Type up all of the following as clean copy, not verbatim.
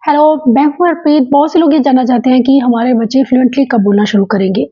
Hello, मैं हूँ हरप्रीत। बहुत से लोग ये जानना चाहते हैं कि हमारे बच्चे फ्लुएंटली कब बोलना शुरू करेंगे।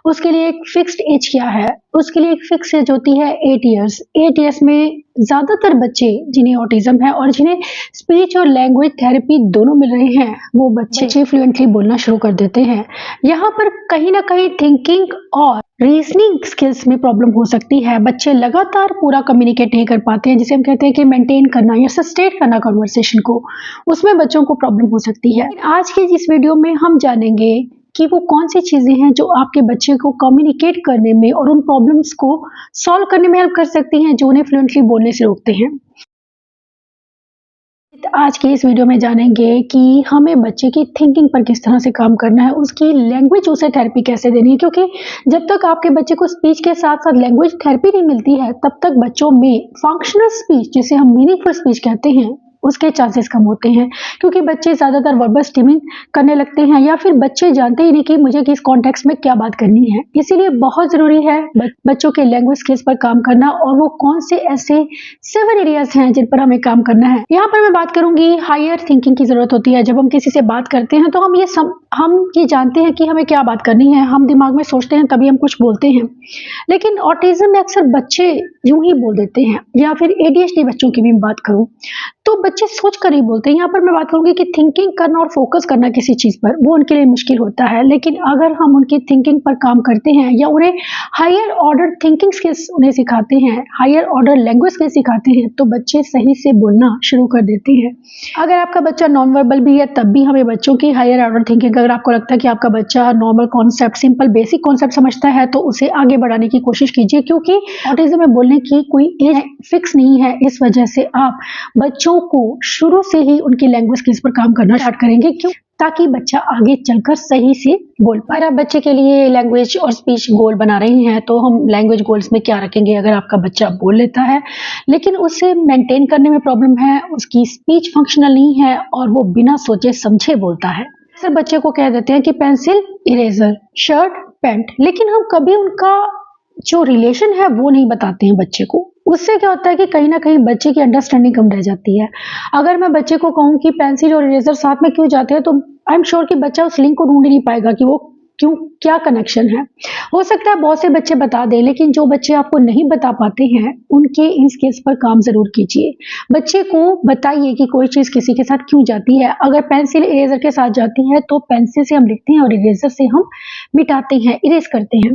उसके लिए एक फिक्स्ड एज क्या है? उसके लिए एक फिक्स एज होती है 8 इयर्स। 8 इयर्स में ज़्यादातर बच्चे जिन्हें ऑटिज़्म है और जिन्हें स्पीच और लैंग्वेज थेरेपी दोनों मिल रहे हैं, वो बच्चे फ्लुएंटली बोलना शुरू कर देते हैं। यहाँ पर कहीं न कहीं थिंकिंग और रीजनिंग स्किल्स में प्रॉब्लम हो सकती है। बच्चे लगातार पूरा कम्युनिकेट नहीं कर पाते हैं, जिसे हम कहते हैं कि मेंटेन करना या सस्टेन करना कन्वर्सेशन को, उसमें बच्चों को प्रॉब्लम हो सकती है। आज की इस वीडियो में हम जानेंगे कि वो कौन सी चीज़ें हैं जो आपके बच्चे को कम्युनिकेट करने में और उन प्रॉब्लम्स को सॉल्व करने में हेल्प कर सकती हैं, जो उन्हें फ्लुएंटली बोलने से रोकते हैं। आज की इस वीडियो में जानेंगे कि हमें बच्चे की थिंकिंग पर किस तरह से काम करना है, उसकी लैंग्वेज उसे थेरेपी कैसे देनी है, क्योंकि जब तक आपके बच्चे को स्पीच के साथ-साथ लैंग्वेज थेरेपी नहीं मिलती है, तब तक बच्चों में फंक्शनल स्पीच, जिसे हम मीनिंगफुल स्पीच कहते हैं, उसके चांसेस कम होते हैं। क्योंकि बच्चे ज़्यादातर वर्बल स्टिमिंग करने लगते हैं या फिर बच्चे जानते ही नहीं कि मुझे किस कॉन्टेक्स्ट में क्या बात करनी है। इसीलिए बहुत ज़रूरी है बच्चों के लैंग्वेज स्किल्स पर काम करना, और वो कौन से ऐसे 7 एरियाज हैं जिन पर हमें काम करना है। यहाँ पर मैं बात करूंगी, हायर थिंकिंग की ज़रूरत होती है। जब हम किसी से बात करते हैं तो हम ये जानते हैं कि हमें क्या बात करनी है, हम दिमाग में सोचते हैं तभी हम कुछ बोलते हैं। लेकिन ऑटिज्म में अक्सर बच्चे यूं ही बोल देते हैं, या फिर एडीएचडी बच्चों की भी बात करूं तो बच्चे सोच कर ही बोलते हैं। यहाँ पर मैं बात करूंगी कि थिंकिंग करना और फोकस करना किसी चीज़ पर, वो उनके लिए मुश्किल होता है। लेकिन अगर हम उनकी थिंकिंग पर काम करते हैं या उन्हें हायर ऑर्डर थिंकिंग स्किल्स उन्हें सिखाते हैं, हायर ऑर्डर लैंग्वेज स्किल्स सिखाते हैं, तो बच्चे सही से बोलना शुरू कर देते हैं। अगर आपका बच्चा नॉन वर्बल भी है, तब भी हमें बच्चों की हायर ऑर्डर थिंकिंग, अगर आपको लगता है कि आपका बच्चा normal concept, simple basic concept समझता है, तो उसे आगे बढ़ाने की कोशिश कीजिए। क्योंकि ऑटिज्म में बोलने की कोई एज फिक्स नहीं है। इस वजह से आप बच्चों को शुरू से ही उनकी लैंग्वेज स्किल्स पर काम करना स्टार्ट करेंगे, क्यों? ताकि बच्चा आगे चलकर सही से बोल पाए। अगर आप बच्चे के लिए लैंग्वेज और स्पीच गोल बना रही हैं, तो हम लैंग्वेज गोल्स में क्या रखेंगे? अगर आपका बच्चा बोल लेता है लेकिन उसे मेंटेन करने में प्रॉब्लम है, उसकी स्पीच फंक्शनल नहीं है और वो बिना सोचे समझे बोलता है, अक्सर बच्चे को कह देते हैं कि पेंसिल, इरेजर, शर्ट, पैंट, लेकिन हम कभी उनका जो रिलेशन है वो नहीं बताते हैं बच्चे को। उससे क्या होता है कि कहीं ना कहीं बच्चे की अंडरस्टैंडिंग कम रह जाती है। अगर मैं बच्चे को कहूँ कि पेंसिल और इरेजर साथ में क्यों जाते हैं, तो आई एम श्योर कि बच्चा उस लिंक को ढूंढ ही नहीं पाएगा कि वो क्यों, क्या कनेक्शन है। हो सकता है बहुत से बच्चे बता दें, लेकिन जो बच्चे आपको नहीं बता पाते हैं, उनके इन स्किल्स पर काम जरूर कीजिए। बच्चे को बताइए कि कोई चीज़ किसी के साथ क्यों जाती है। अगर पेंसिल इरेजर के साथ जाती है, तो पेंसिल से हम लिखते हैं और इरेजर से हम मिटाते हैं, इरेज करते हैं।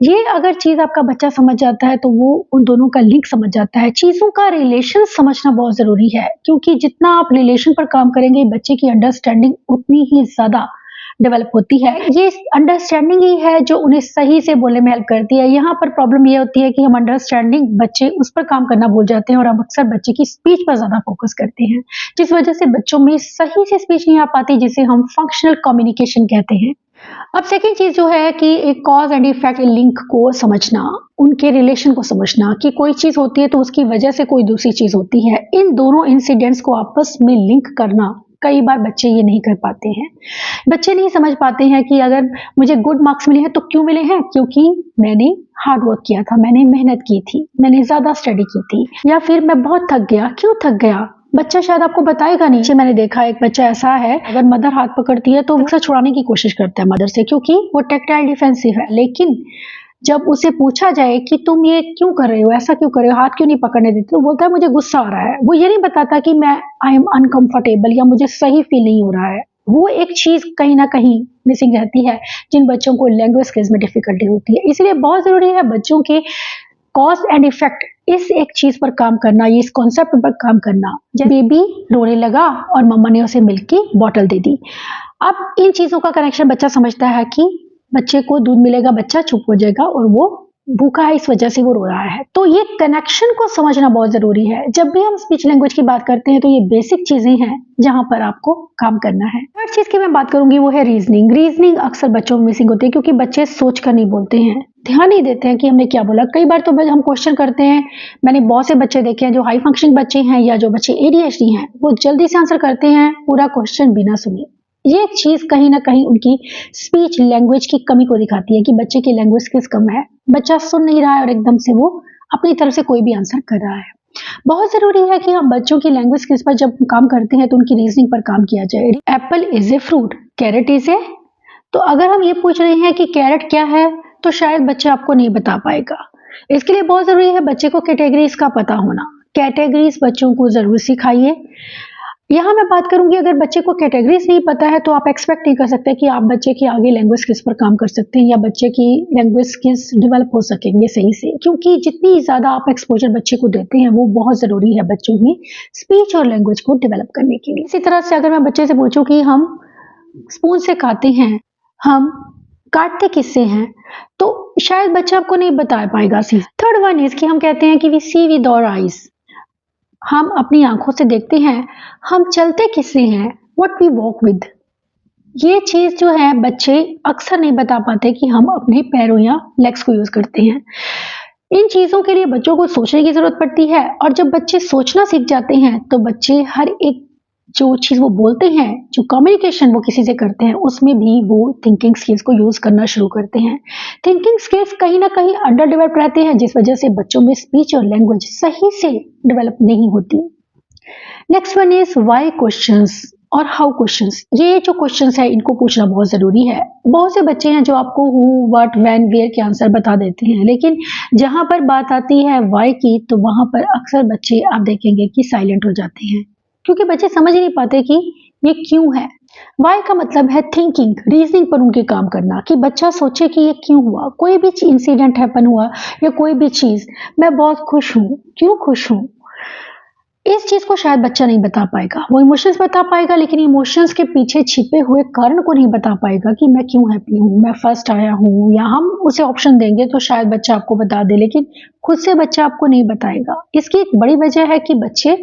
ये अगर चीज़ आपका बच्चा समझ जाता है, तो वो उन दोनों का लिंक समझ जाता है। चीज़ों का रिलेशन समझना बहुत ज़रूरी है, क्योंकि जितना आप रिलेशन पर काम करेंगे, बच्चे की अंडरस्टैंडिंग उतनी ही ज़्यादा डेवलप होती है। ये अंडरस्टैंडिंग ही है जो उन्हें सही से बोलने में हेल्प करती है। यहाँ पर प्रॉब्लम ये होती है कि हम अंडरस्टैंडिंग, बच्चे उस पर काम करना भूल जाते हैं और हम अक्सर बच्चे की स्पीच पर ज़्यादा फोकस करते हैं, जिस वजह से बच्चों में सही से स्पीच नहीं आ पाती, जिसे हम फंक्शनल कम्युनिकेशन कहते हैं। अब सेकेंड चीज़ जो है कि एक कॉज एंड इफेक्ट लिंक को समझना, उनके रिलेशन को समझना, कि कोई चीज़ होती है तो उसकी वजह से कोई दूसरी चीज़ होती है। इन दोनों इंसिडेंट्स को आपस में लिंक करना, कई बार बच्चे ये नहीं कर पाते हैं। बच्चे नहीं समझ पाते हैं कि अगर मुझे गुड मार्क्स मिले हैं तो क्यों मिले हैं? क्योंकि मैंने हार्ड वर्क किया था, मैंने मेहनत की थी, मैंने ज़्यादा स्टडी की थी, या फिर मैं बहुत थक गया। क्यों थक गया? बच्चा शायद आपको बताएगा नहीं। मैंने देखा एक बच्चा ऐसा है, अगर मदर हाथ पकड़ती है तो वो छुड़ाने की कोशिश करता है मदर से, क्योंकि वो टेक्टाइल डिफेंसिव है। लेकिन जब उसे पूछा जाए कि तुम ये क्यों कर रहे हो, ऐसा क्यों कर रहे हो, हाथ क्यों नहीं पकड़ने देते, तो बोलता है मुझे गुस्सा आ रहा है। वो ये नहीं बताता कि मैं आई एम अनकंफर्टेबल या मुझे सही फील नहीं हो रहा है। वो एक चीज कहीं ना कहीं मिसिंग रहती है, जिन बच्चों को लैंग्वेज स्किल्स में डिफिकल्टी होती है। इसलिए बहुत जरूरी है बच्चों के कॉज एंड इफेक्ट, इस एक चीज पर काम करना, ये इस कॉन्सेप्ट पर काम करना। जब बेबी रोने लगा और मम्मा ने उसे मिल्क की बोतल दे दी, अब इन चीजों का कनेक्शन बच्चा समझता है कि बच्चे को दूध मिलेगा, बच्चा चुप हो जाएगा और वो भूखा है, इस वजह से वो रो रहा है। तो ये कनेक्शन को समझना बहुत जरूरी है। जब भी हम स्पीच लैंग्वेज की बात करते हैं, तो ये बेसिक चीजें हैं जहां पर आपको काम करना है। थर्ड चीज की मैं बात करूंगी, वो है रीजनिंग। रीजनिंग अक्सर बच्चों में मिसिंग होती है, क्योंकि बच्चे सोच कर नहीं बोलते हैं, ध्यान नहीं देते हैं कि हमने क्या बोला। कई बार तो हम क्वेश्चन करते हैं, मैंने बहुत से बच्चे देखे हैं जो हाई फंक्शनिंग बच्चे हैं या जो बच्चे एडीएचडी हैं, वो जल्दी से आंसर करते हैं पूरा क्वेश्चन बिना सुने। ये चीज कहीं ना कहीं उनकी स्पीच लैंग्वेज की कमी को दिखाती है कि बच्चे की लैंग्वेज स्किल्स कम है, बच्चा सुन नहीं रहा है और एकदम से वो अपनी तरफ से कोई भी आंसर कर रहा है। बहुत ज़रूरी है कि हम बच्चों की लैंग्वेज स्किल्स पर जब काम करते हैं तो उनकी रीजनिंग पर काम किया जाए। Apple is a fruit, carrot is a. तो अगर हम ये पूछ रहे हैं कि कैरेट क्या है तो शायद बच्चा आपको नहीं बता पाएगा। इसके लिए बहुत ज़रूरी है बच्चे को कैटेगरीज का पता होना। कैटेगरीज बच्चों को ज़रूर सिखाइए। यहाँ मैं बात करूंगी, अगर बच्चे को कैटेगरीज नहीं पता है तो आप एक्सपेक्ट नहीं कर सकते कि आप बच्चे के आगे लैंग्वेज स्किल्स पर काम कर सकते हैं या बच्चे की लैंग्वेज स्किल्स डेवलप हो सकेंगे सही से, क्योंकि जितनी ज़्यादा आप एक्सपोजर बच्चे को देते हैं वो बहुत ज़रूरी है बच्चों में स्पीच और लैंग्वेज को डेवलप करने के लिए। इसी तरह से अगर मैं बच्चे से पूछूं कि हम स्पून से खाते हैं, हम काटते किससे हैं, तो शायद बच्चा आपको नहीं बता पाएगा। थर्ड वन इज कि हम कहते हैं कि we see with our eyes, हम अपनी आंखों से देखते हैं। हम चलते किससे हैं, व्हाट वी वॉक विद। ये चीज जो है बच्चे अक्सर नहीं बता पाते कि हम अपने पैरों या लेग्स को यूज करते हैं। इन चीजों के लिए बच्चों को सोचने की जरूरत पड़ती है, और जब बच्चे सोचना सीख जाते हैं तो बच्चे हर एक जो चीज वो बोलते हैं, जो कम्युनिकेशन वो किसी से करते हैं, उसमें भी वो थिंकिंग स्किल्स को यूज करना शुरू करते हैं। थिंकिंग स्किल्स कहीं ना कहीं अंडर डेवलप रहते हैं, जिस वजह से बच्चों में स्पीच और लैंग्वेज सही से डेवलप नहीं होती। Next one is why questions और हाउ क्वेश्चंस। ये जो क्वेश्चंस है इनको पूछना बहुत जरूरी है। बहुत से बच्चे हैं जो आपको हु, व्हाट, व्हेन, वेयर के आंसर बता देते हैं, लेकिन जहां पर बात आती है व्हाई की तो वहां पर अक्सर बच्चे आप देखेंगे कि साइलेंट हो जाते हैं, क्योंकि बच्चे समझ नहीं पाते कि ये क्यों है। वाई का मतलब है थिंकिंग, रीजनिंग पर उनके काम करना, कि बच्चा सोचे कि ये क्यों हुआ। कोई भी इंसिडेंट हैपन हुआ या कोई भी चीज, मैं बहुत खुश हूँ, क्यों खुश हूँ, इस चीज को शायद बच्चा नहीं बता पाएगा। वो इमोशंस बता पाएगा, लेकिन इमोशंस के पीछे छिपे हुए कारण को नहीं बता पाएगा कि मैं क्यों हैप्पी हूँ, मैं फर्स्ट आया हूँ, या हम उसे ऑप्शन देंगे तो शायद बच्चा आपको बता दे, लेकिन खुद से बच्चा आपको नहीं बताएगा। इसकी एक बड़ी वजह है कि बच्चे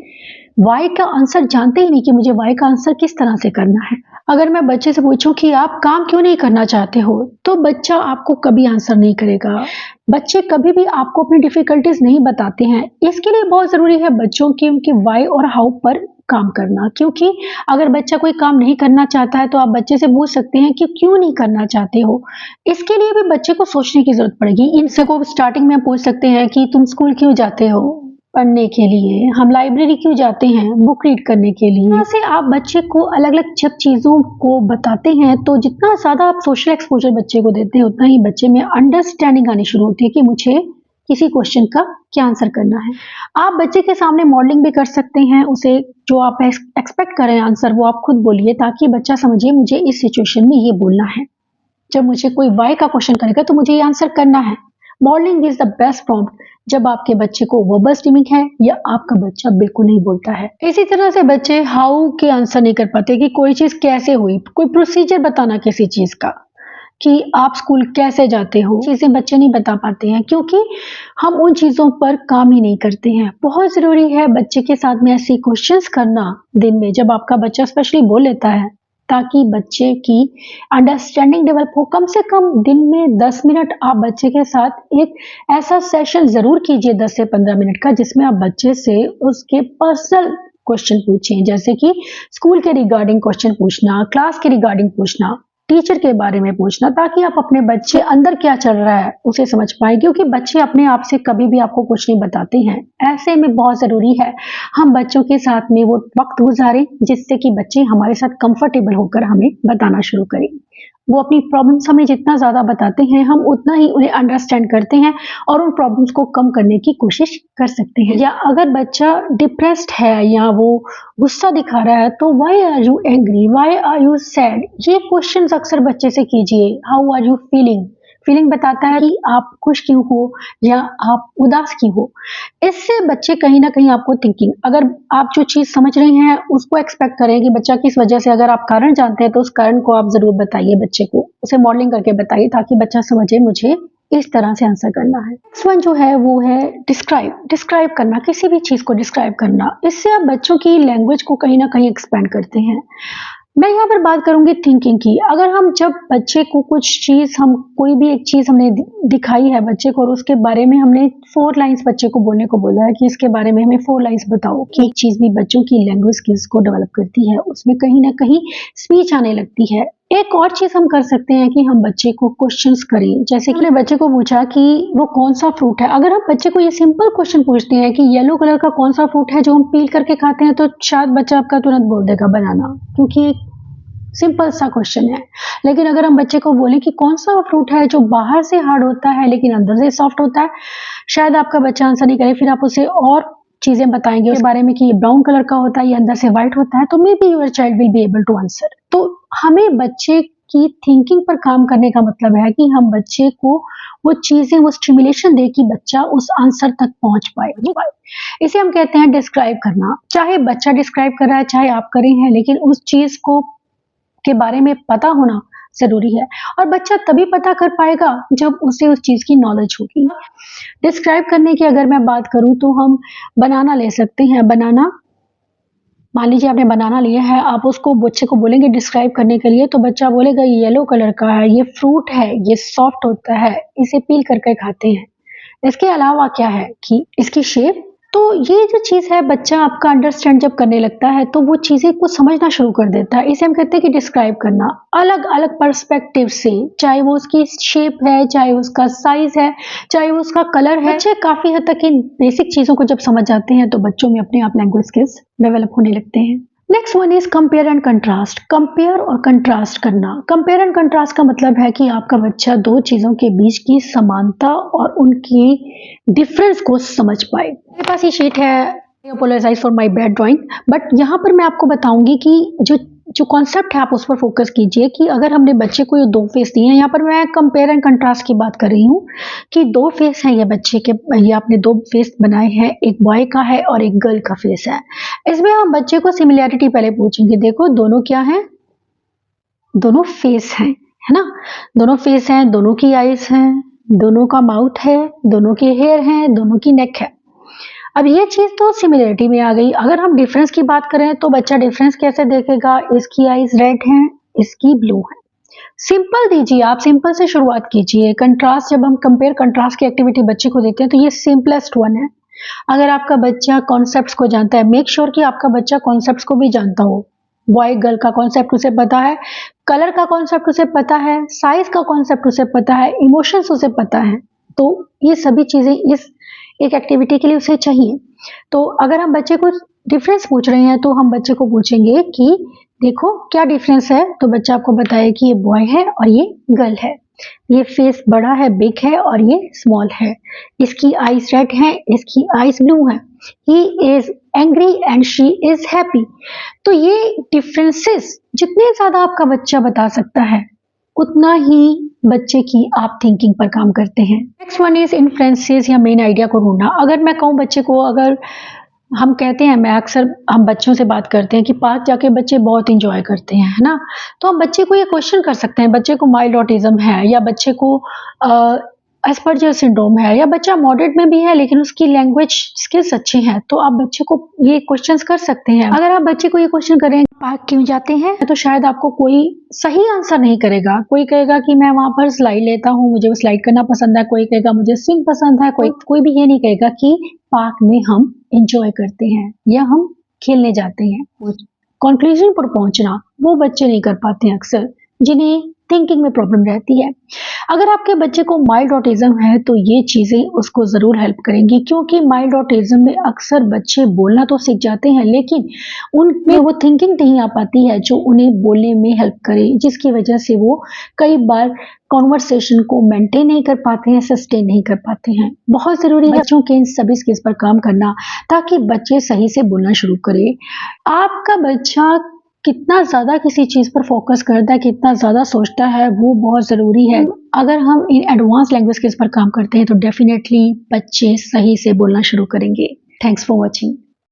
वाई का आंसर जानते ही नहीं कि मुझे वाई का आंसर किस तरह से करना है। अगर मैं बच्चे से पूछूं कि आप काम क्यों नहीं करना चाहते हो, तो बच्चा आपको कभी आंसर नहीं करेगा। बच्चे कभी भी आपको अपनी डिफिकल्टीज नहीं बताते हैं। इसके लिए बहुत जरूरी है बच्चों की उनके वाई और हाउ पर काम करना, क्योंकि अगर बच्चा कोई काम नहीं करना चाहता है तो आप बच्चे से पूछ सकते हैं कि क्यों नहीं करना चाहते हो। इसके लिए भी बच्चे को सोचने की जरूरत पड़ेगी। इनसे को स्टार्टिंग में पूछ सकते हैं कि तुम स्कूल क्यों जाते हो, पढ़ने के लिए। हम लाइब्रेरी क्यों जाते हैं, बुक रीड करने के लिए। ऐसे आप बच्चे को अलग अलग जब चीज़ों को बताते हैं तो जितना ज़्यादा आप सोशल एक्सपोजर बच्चे को देते हैं उतना ही बच्चे में अंडरस्टैंडिंग आनी शुरू होती है कि मुझे किसी क्वेश्चन का क्या आंसर करना है। आप बच्चे के सामने मॉडलिंग भी कर सकते हैं, उसे जो आप एक्सपेक्ट करें आंसर वो आप खुद बोलिए, ताकि बच्चा समझे मुझे इस सिचुएशन में ये बोलना है। जब मुझे कोई वाई का क्वेश्चन करेगा तो मुझे ये आंसर करना है। Modelling is the best prompt जब आपके बच्चे को वर्बल स्ट्रीमिंग है या आपका बच्चा बिल्कुल नहीं बोलता है। इसी तरह से बच्चे हाउ के आंसर नहीं कर पाते कि कोई चीज कैसे हुई, कोई प्रोसीजर बताना किसी चीज का, कि आप स्कूल कैसे जाते हो, चीजें बच्चे नहीं बता पाते हैं क्योंकि हम उन चीजों पर काम ही नहीं करते हैं। बहुत जरूरी है बच्चे के साथ में ऐसे क्वेश्चंस करना दिन में जब आपका बच्चा स्पेशली बोल लेता है, ताकि बच्चे की अंडरस्टैंडिंग डेवलप हो। कम से कम दिन में 10 मिनट आप बच्चे के साथ एक ऐसा सेशन जरूर कीजिए 10 से 15 मिनट का, जिसमें आप बच्चे से उसके पर्सनल क्वेश्चन पूछें, जैसे कि स्कूल के रिगार्डिंग क्वेश्चन पूछना, क्लास के रिगार्डिंग पूछना, टीचर के बारे में पूछना, ताकि आप अपने बच्चे अंदर क्या चल रहा है उसे समझ पाए, क्योंकि बच्चे अपने आप से कभी भी आपको कुछ नहीं बताते हैं। ऐसे में बहुत जरूरी है हम बच्चों के साथ में वो वक्त गुजारें जिससे कि बच्चे हमारे साथ कंफर्टेबल होकर हमें बताना शुरू करें। वो अपनी प्रॉब्लम्स हमें जितना ज़्यादा बताते हैं हम उतना ही उन्हें अंडरस्टैंड करते हैं और उन प्रॉब्लम्स को कम करने की कोशिश कर सकते हैं। या अगर बच्चा डिप्रेस्ड है या वो गुस्सा दिखा रहा है तो why are you angry, why are you sad, ये क्वेश्चंस अक्सर बच्चे से कीजिए। How are you feeling, feeling बताता है कि आप खुश क्यों हो या आप उदास क्यों हो। इससे बच्चे कहीं ना कहीं आपको थिंकिंग, अगर आप जो चीज समझ रहे हैं उसको एक्सपेक्ट करें कि बच्चा किस वजह से, अगर आप कारण जानते हैं तो उस कारण को आप जरूर बताइए बच्चे को, उसे मॉडलिंग करके बताइए ताकि बच्चा समझे मुझे इस तरह से आंसर करना है। नेक्स्ट वन जो है वो है डिस्क्राइब करना, किसी भी चीज को डिस्क्राइब करना। इससे आप बच्चों की लैंग्वेज को कहीं ना कहीं एक्सपेंड करते हैं। मैं यहाँ पर बात करूंगी थिंकिंग की। अगर हम जब बच्चे को कुछ चीज, हम कोई भी एक चीज हमने दिखाई है बच्चे को और उसके बारे में हमने 4 लाइंस बच्चे को बोलने को बोला है कि इसके बारे में हमें 4 लाइंस बताओ, कि एक चीज भी बच्चों की लैंग्वेज स्किल्स को डेवलप करती है, उसमें कहीं ना कहीं स्पीच आने लगती है। एक और चीज हम कर सकते हैं कि हम बच्चे को क्वेश्चंस करें। जैसे कि हमने बच्चे को पूछा कि वो कौन सा फ्रूट है। अगर हम बच्चे को ये सिंपल क्वेश्चन पूछते हैं कि येलो कलर का कौन सा फ्रूट है जो हम पील करके खाते हैं, तो शायद बच्चा आपका तुरंत बोल देगा बनाना, क्योंकि एक सिंपल सा क्वेश्चन है। लेकिन अगर हम बच्चे को बोलें कि कौन सा फ्रूट है जो बाहर से हार्ड होता है लेकिन अंदर से सॉफ्ट होता है, शायद आपका बच्चा आंसर नहीं करे। फिर आप उसे और चीजें बताएंगे उसके बारे में कि ये ब्राउन कलर का होता है, ये अंदर से व्हाइट होता है, तो maybe your child will be able to answer. तो हमें बच्चे की थिंकिंग पर काम करने का मतलब है कि हम बच्चे को वो चीजें, वो स्टिमुलेशन दे कि बच्चा उस आंसर तक पहुंच पाए। इसे हम कहते हैं डिस्क्राइब करना। चाहे बच्चा डिस्क्राइब कर रहा है, चाहे आप कर रहे हैं, लेकिन उस चीज को के बारे में पता होना जरूरी है। और बच्चा तभी पता कर पाएगा जब उसे उस चीज की नॉलेज होगी। डिस्क्राइब करने की अगर मैं बात करूं तो हम बनाना ले सकते हैं। बनाना, मान लीजिए आपने बनाना लिया है, आप उसको बच्चे को बोलेंगे डिस्क्राइब करने के लिए, तो बच्चा बोलेगा ये येलो कलर का है, ये फ्रूट है, ये सॉफ्ट होता है, इसे पील करके खाते हैं। इसके अलावा क्या है कि इसकी शेप। तो ये जो चीज है, बच्चा आपका अंडरस्टैंड जब करने लगता है तो वो चीजें को समझना शुरू कर देता है। इसे हम कहते हैं कि डिस्क्राइब करना अलग अलग पर्सपेक्टिव से, चाहे वो उसकी शेप है, चाहे उसका साइज है, चाहे वो उसका कलर है। बच्चे काफी हद तक इन बेसिक चीजों को जब समझ जाते हैं तो बच्चों में अपने आप लैंग्वेज स्किल्स डेवलप होने लगते हैं। Next one is compare and contrast. Compare और कंट्रास्ट करना। कंपेयर एंड कंट्रास्ट का मतलब है कि आपका बच्चा दो चीजों के बीच की समानता और उनकी डिफरेंस को समझ पाए। मेरे पास ये शीट है, apologise for my bad drawing, but यहाँ पर मैं आपको बताऊंगी कि जो कॉन्सेप्ट है आप उस पर फोकस कीजिए कि अगर हमने बच्चे को ये दो फेस दिए हैं, यहाँ पर मैं कंपेयर एंड कंट्रास्ट की बात कर रही हूँ कि दो फेस हैं ये बच्चे के, ये आपने दो फेस बनाए हैं, एक बॉय का है और एक गर्ल का फेस है। इसमें हम बच्चे को सिमिलैरिटी पहले पूछेंगे। देखो दोनों क्या है, दोनों फेस हैं, है ना, दोनों फेस हैं, दोनों की आईज हैं, दोनों का माउथ है, दोनों के हेयर हैं, दोनों की नेक है। अब ये चीज तो सिमिलरिटी में आ गई। अगर हम डिफरेंस की बात करें तो बच्चा डिफरेंस कैसे देखेगा, इसकी आईज रेड हैं, इसकी ब्लू है। सिंपल दीजिए, आप सिंपल से शुरुआत कीजिए। कंट्रास्ट, जब हम कंपेयर कंट्रास्ट की एक्टिविटी बच्चे को देते हैं तो ये सिंपलेस्ट वन है। अगर आपका बच्चा कॉन्सेप्ट्स को जानता है, मेक श्योर कि आपका बच्चा कॉन्सेप्ट्स को भी जानता हो। बॉय गर्ल का कॉन्सेप्ट उसे पता है, कलर का कॉन्सेप्ट उसे पता है, साइज का कॉन्सेप्ट उसे पता है, इमोशंस उसे पता है। तो ये सभी चीजें इस एक एक्टिविटी के लिए उसे चाहिए। तो अगर हम बच्चे को डिफरेंस पूछ रहे हैं तो हम बच्चे को पूछेंगे कि देखो क्या डिफरेंस है, तो बच्चा आपको बताए कि ये बॉय है और ये गर्ल है, ये फेस बड़ा है, बिग है, और ये स्मॉल है, इसकी आईज रेड है, इसकी आईज ब्लू है, he is angry and she is happy. तो ये डिफरेंसेस जितने ज्यादा आपका बच्चा बता सकता है उतना ही बच्चे की आप थिंकिंग पर काम करते हैं। नेक्स्ट वन इज इन्फ्लुएंसेस या मेन आइडिया को ढूंढना। अगर मैं कहूँ बच्चे को, अगर हम कहते हैं, मैं अक्सर हम बच्चों से बात करते हैं कि पार्क जाके बच्चे बहुत इंजॉय करते हैं, है ना, तो हम बच्चे को ये क्वेश्चन कर सकते हैं, बच्चे को माइल्ड ऑटिज्म है या बच्चे को एस्पर्जर सिंड्रोम है या बच्चा मॉडरेट में भी है लेकिन उसकी लैंग्वेज स्किल्स अच्छे हैं, तो आप बच्चे को ये क्वेश्चंस कर सकते हैं। अगर आप बच्चे को ये क्वेश्चन करें पार्क क्यों जाते हैं, तो शायद आपको कोई सही आंसर नहीं करेगा। कोई कहेगा कि मैं वहां पर स्लाइड लेता हूँ, मुझे वो स्लाइड करना पसंद है, कोई कहेगा मुझे स्विंग पसंद है, कोई भी ये नहीं कहेगा कि पार्क में हम एंजॉय करते हैं या हम खेलने जाते हैं। कंक्लूजन पर पहुंचना वो बच्चे नहीं कर पाते हैं अक्सर, जिन्हें थिंकिंग में प्रॉब्लम रहती है। अगर आपके बच्चे को माइल्ड ऑटिज्म है तो ये चीजें उसको जरूर हेल्प करेंगी, क्योंकि माइल्ड ऑटिज्म में अक्सर बच्चे बोलना तो सीख जाते हैं लेकिन उनमें वो थिंकिंग नहीं आ पाती है जो उन्हें बोलने में हेल्प करे, जिसकी वजह से वो कई बार कॉन्वर्सेशन को मेंटेन नहीं कर पाते हैं, सस्टेन नहीं कर पाते हैं। बहुत जरूरी है बच्चों के इन सभी स्किल्स पर काम करना ताकि बच्चे सही से बोलना शुरू करें। आपका बच्चा कितना ज्यादा किसी चीज पर फोकस करता है, कितना ज्यादा सोचता है, वो बहुत जरूरी है। अगर हम इन एडवांस लैंग्वेज स्किल्स पर काम करते हैं तो डेफिनेटली बच्चे सही से बोलना शुरू करेंगे। Thanks for watching.